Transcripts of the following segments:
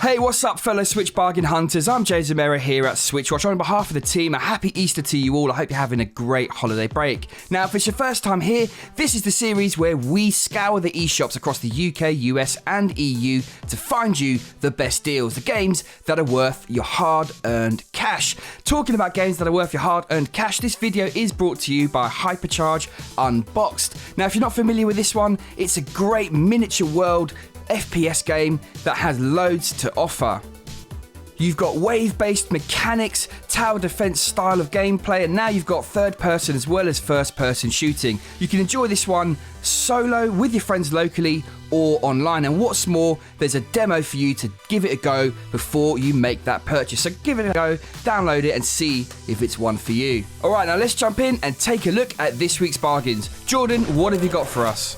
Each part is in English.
Hey, what's up, fellow Switch bargain hunters? I'm Jay Zamera here at SwitchWatch. On behalf of the team, a happy Easter to you all. I hope you're having a great holiday break. Now, if it's your first time here, this is the series where we scour the eShops across the UK, US, and EU to find you the best deals, the games that are worth your hard-earned cash. Talking about games that are worth your hard-earned cash, this video is brought to you by Hypercharge Unboxed. Now, if you're not familiar with this one, it's a great miniature world FPS game that has loads to offer. You've got wave-based mechanics, tower defense style of gameplay, and now you've got third-person as well as first-person shooting. You can enjoy this one solo, with your friends locally, or online. And what's more, there's a demo for you to give it a go before you make that purchase. So give it a go, download it, and see if it's one for you. Alright, now let's jump in and take a look at this week's bargains. Jordan, what have you got for us?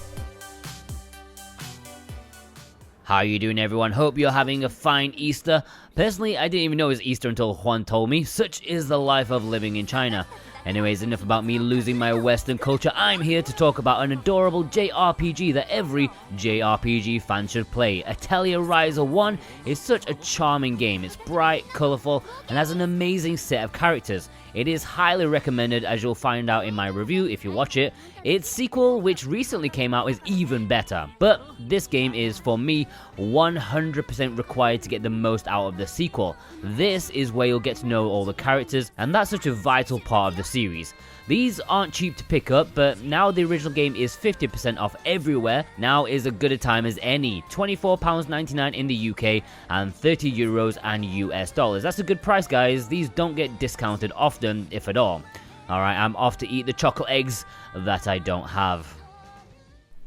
How you doing, everyone? Hope you're having a fine Easter. Personally, I didn't even know it was Easter until Juan told me. Such is the life of living in China. Anyways, enough about me losing my Western culture. I'm here to talk about an adorable JRPG that every JRPG fan should play. Atelier Ryza 1 is such a charming game. It's bright, colourful, and has an amazing set of characters. It is highly recommended, as you'll find out in my review if you watch it. Its sequel, which recently came out, is even better. But this game is, for me, 100% required to get the most out of the sequel. This is where you'll get to know all the characters, and that's such a vital part of the series. These aren't cheap to pick up, but now the original game is 50% off everywhere. Now is as good a time as any. £24.99 in the UK and €30 and US dollars. That's a good price, guys. These don't get discounted often, if at all. Alright, I'm off to eat the chocolate eggs that I don't have.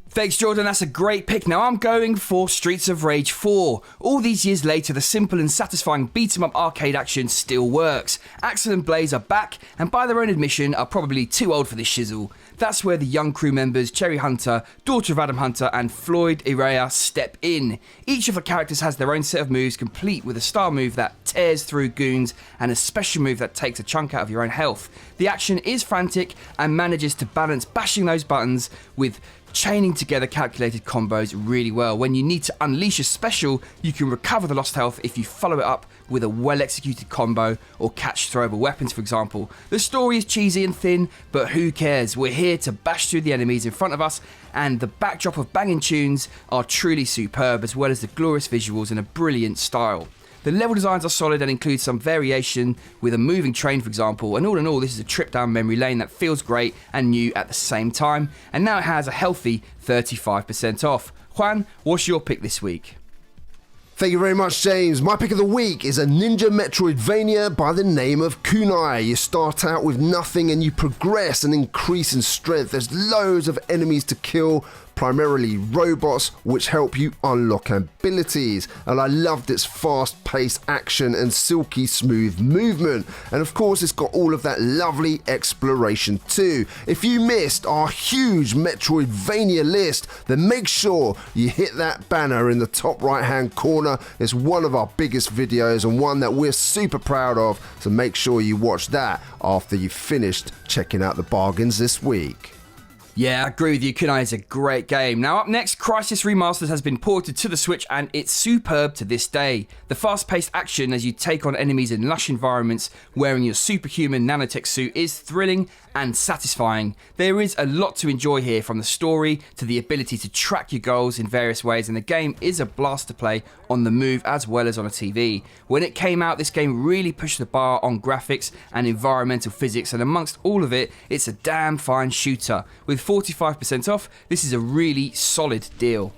Thanks, Jordan. That's a great pick. Now I'm going for Streets of Rage 4. All these years later, the simple and satisfying beat-em-up arcade action still works. Axel and Blaze are back, and by their own admission, are probably too old for this shizzle. That's where the young crew members, Cherry Hunter, daughter of Adam Hunter, and Floyd Irea step in. Each of the characters has their own set of moves, complete with a star move that tears through goons, and a special move that takes a chunk out of your own health. The action is frantic, and manages to balance bashing those buttons with chaining together calculated combos really well. When you need to unleash a special, you can recover the lost health if you follow it up with a well-executed combo or catch throwable weapons, for example. The story is cheesy and thin, but who cares? We're here to bash through the enemies in front of us, and the backdrop of banging tunes are truly superb, as well as the glorious visuals and a brilliant style. The level designs are solid and include some variation with a moving train, for example, and all in all, this is a trip down memory lane that feels great and new at the same time, and now it has a healthy 35% off. Juan, what's your pick this week? Thank you very much, James. My pick of the week is a ninja Metroidvania by the name of KUNAI. You start out with nothing and you progress and increase in strength. There's loads of enemies to kill, primarily robots, which help you unlock abilities. And I loved its fast-paced action and silky smooth movement. And of course, it's got all of that lovely exploration too. If you missed our huge Metroidvania list, then make sure you hit that banner in the top right-hand corner. It's one of our biggest videos and one that we're super proud of. So make sure you watch that after you've finished checking out the bargains this week. Yeah, I agree with you. KUNAI is a great game. Now up next, Crysis Remastered has been ported to the Switch and it's superb to this day. The fast-paced action as you take on enemies in lush environments wearing your superhuman nanotech suit is thrilling and satisfying. There is a lot to enjoy here, from the story to the ability to track your goals in various ways, and the game is a blast to play on the move as well as on a TV. When it came out, this game really pushed the bar on graphics and environmental physics, and amongst all of it, it's a damn fine shooter. With 45% off, this is a really solid deal.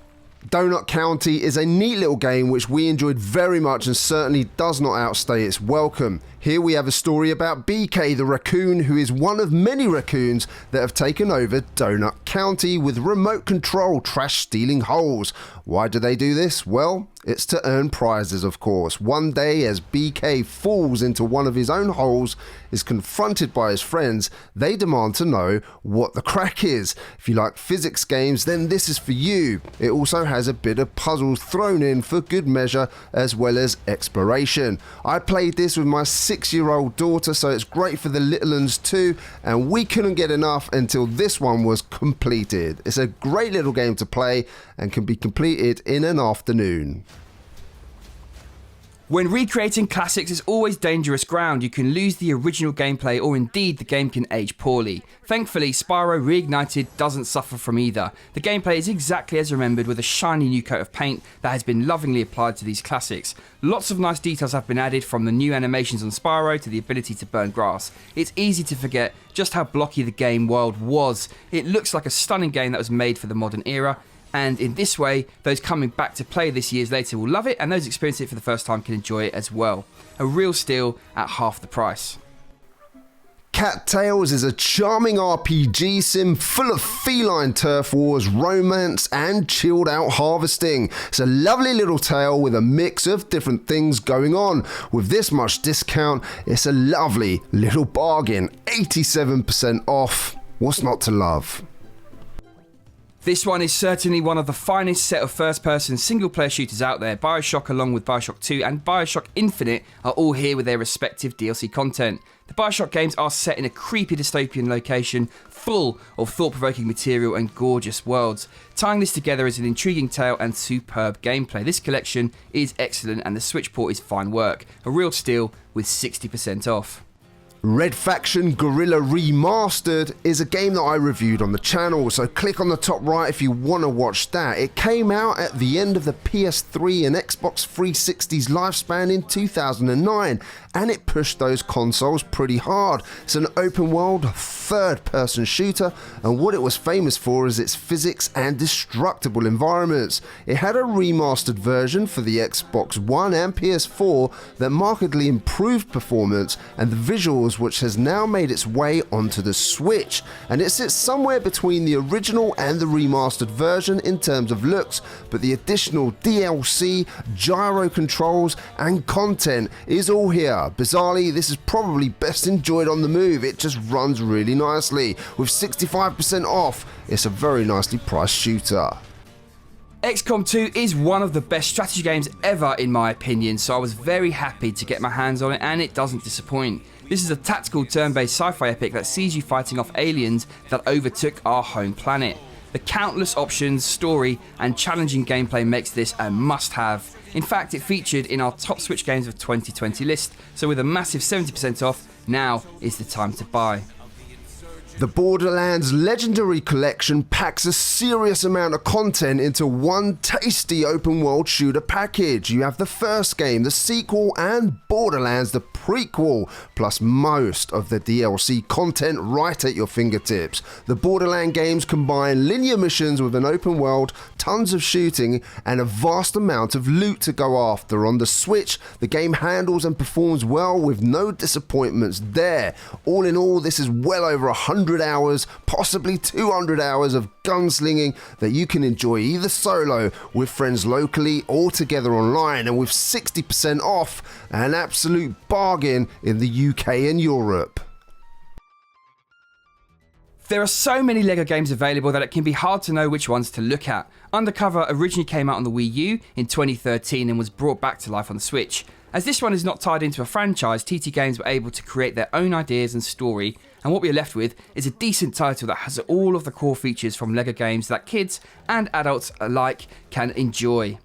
Donut County is a neat little game which we enjoyed very much and certainly does not outstay its welcome. Here we have a story about BK the raccoon, who is one of many raccoons that have taken over Donut County with remote control trash stealing holes. Why do they do this? Well, it's to earn prizes, of course. One day, as BK falls into one of his own holes, is confronted by his friends, they demand to know what the crack is. If you like physics games, then this is for you. It also has a bit of puzzles thrown in for good measure, as well as exploration. I played this with my 6-year-old daughter, so it's great for the little ones too, and we couldn't get enough until this one was completed. It's a great little game to play and can be completed in an afternoon. When recreating classics is always dangerous ground. You can lose the original gameplay or indeed the game can age poorly. Thankfully, Spyro Reignited doesn't suffer from either. The gameplay is exactly as remembered with a shiny new coat of paint that has been lovingly applied to these classics. Lots of nice details have been added, from the new animations on Spyro to the ability to burn grass. It's easy to forget just how blocky the game world was. It looks like a stunning game that was made for the modern era. And in this way, those coming back to play this years later will love it, and those experiencing it for the first time can enjoy it as well. A real steal at half the price. Cattails is a charming RPG sim full of feline turf wars, romance and chilled out harvesting. It's a lovely little tale with a mix of different things going on. With this much discount, it's a lovely little bargain. 87% off. What's not to love? This one is certainly one of the finest set of first-person single-player shooters out there. Bioshock, along with Bioshock 2 and Bioshock Infinite, are all here with their respective DLC content. The Bioshock games are set in a creepy dystopian location, full of thought-provoking material and gorgeous worlds. Tying this together is an intriguing tale and superb gameplay. This collection is excellent and the Switch port is fine work. A real steal with 60% off. Red Faction Guerrilla Re-Mastered is a game that I reviewed on the channel, so click on the top right if you want to watch that. It came out at the end of the PS3 and Xbox 360's lifespan in 2009, and it pushed those consoles pretty hard. It's an open world third-person shooter, and what it was famous for is its physics and destructible environments. It had a remastered version for the Xbox One and PS4 that markedly improved performance and the visuals, which has now made its way onto the Switch, and it sits somewhere between the original and the remastered version in terms of looks, but the additional DLC, gyro controls and content is all here. Bizarrely, this is probably best enjoyed on the move. It just runs really nicely. With 65% off, it's a very nicely priced shooter. Xcom 2 is one of the best strategy games ever in my opinion, so I was very happy to get my hands on it, and it doesn't disappoint. This is a tactical turn-based sci-fi epic that sees you fighting off aliens that overtook our home planet. The countless options, story and challenging gameplay makes this a must-have. In fact, it featured in our top Switch games of 2020 list, so with a massive 70% off, now is the time to buy. The Borderlands Legendary Collection packs a serious amount of content into one tasty open world shooter package. You have the first game, the sequel, and Borderlands the prequel, plus most of the DLC content right at your fingertips. The Borderlands games combine linear missions with an open world, tons of shooting, and a vast amount of loot to go after. On the Switch, the game handles and performs well with no disappointments there. All in all, this is well over 100 hours, possibly 200 hours of gunslinging that you can enjoy either solo, with friends locally, or together online, and with 60% off, an absolute bargain in the UK and Europe. There are so many LEGO games available that it can be hard to know which ones to look at. Undercover originally came out on the Wii U in 2013 and was brought back to life on the Switch. As this one is not tied into a franchise, TT Games were able to create their own ideas and story, and what we are left with is a decent title that has all of the core features from LEGO games that kids and adults alike can enjoy.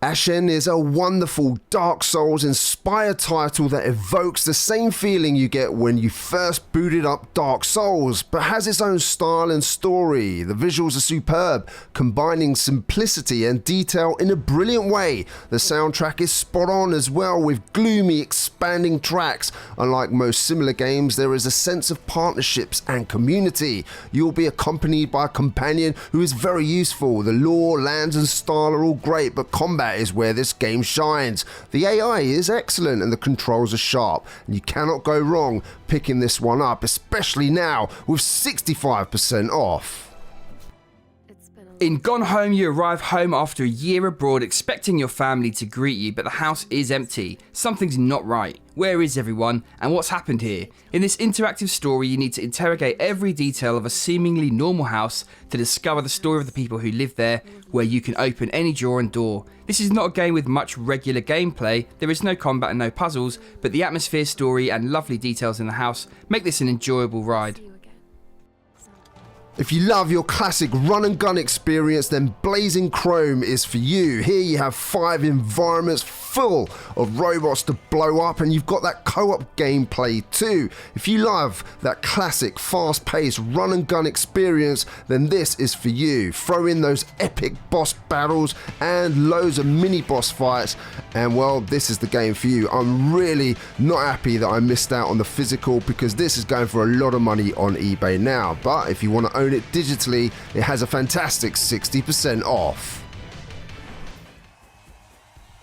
Ashen is a wonderful Dark Souls-inspired title that evokes the same feeling you get when you first booted up Dark Souls, but has its own style and story. The visuals are superb, combining simplicity and detail in a brilliant way. The soundtrack is spot on as well, with gloomy, expanding tracks. Unlike most similar games, there is a sense of partnerships and community. You'll be accompanied by a companion who is very useful. The lore, lands and style are all great, but combat is where this game shines. The AI is excellent and the controls are sharp, and you cannot go wrong picking this one up, especially now with 65% off. In Gone Home, you arrive home after a year abroad expecting your family to greet you, but the house is empty. Something's not right. Where is everyone, and what's happened here? In this interactive story, you need to interrogate every detail of a seemingly normal house to discover the story of the people who live there, where you can open any drawer and door. This is not a game with much regular gameplay, there is no combat and no puzzles, but the atmosphere, story and lovely details in the house make this an enjoyable ride. If you love your classic run and gun experience, then Blazing Chrome is for you. Here you have 5 environments full of robots to blow up, and you've got that co-op gameplay too. If you love that classic fast-paced run and gun experience, then this is for you. Throw in those epic boss battles and loads of mini boss fights, and well, this is the game for you. I'm really not happy that I missed out on the physical, because this is going for a lot of money on eBay now, but if you want to own it digitally, it has a fantastic 60% off.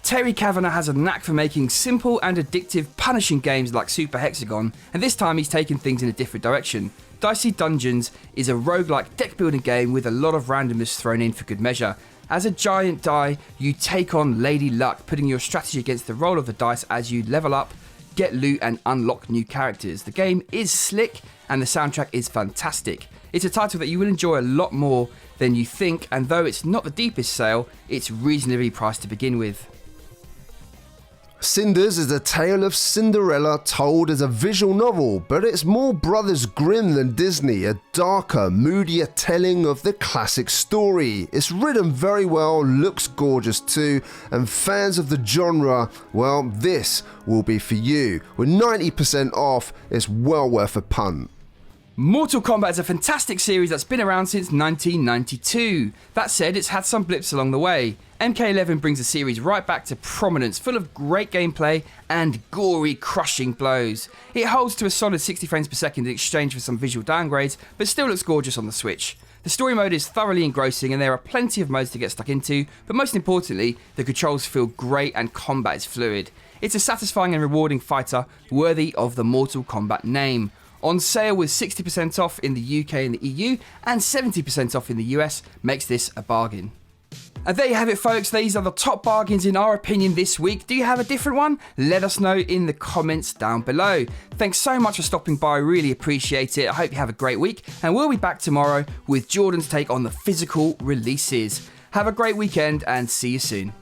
Terry Kavanagh has a knack for making simple and addictive punishing games like Super Hexagon, and this time he's taken things in a different direction. Dicey Dungeons is a roguelike deck building game with a lot of randomness thrown in for good measure. As a giant die, you take on Lady Luck, putting your strategy against the roll of the dice as you level up, get loot and unlock new characters. The game is slick and the soundtrack is fantastic. It's a title that you will enjoy a lot more than you think, and though it's not the deepest sale, it's reasonably priced to begin with. Cinders is a tale of Cinderella told as a visual novel, but it's more Brothers Grimm than Disney, a darker, moodier telling of the classic story. It's written very well, looks gorgeous too, and fans of the genre, well, this will be for you. With 90% off, it's well worth a punt. Mortal Kombat is a fantastic series that's been around since 1992. That said, it's had some blips along the way. MK11 brings the series right back to prominence, full of great gameplay and gory, crushing blows. It holds to a solid 60 frames per second in exchange for some visual downgrades, but still looks gorgeous on the Switch. The story mode is thoroughly engrossing and there are plenty of modes to get stuck into, but most importantly, the controls feel great and combat is fluid. It's a satisfying and rewarding fighter worthy of the Mortal Kombat name. On sale with 60% off in the UK and the EU and 70% off in the US makes this a bargain. And there you have it, folks. These are the top bargains in our opinion this week. Do you have a different one? Let us know in the comments down below. Thanks so much for stopping by. I really appreciate it. I hope you have a great week, and we'll be back tomorrow with Jordan's take on the physical releases. Have a great weekend and see you soon.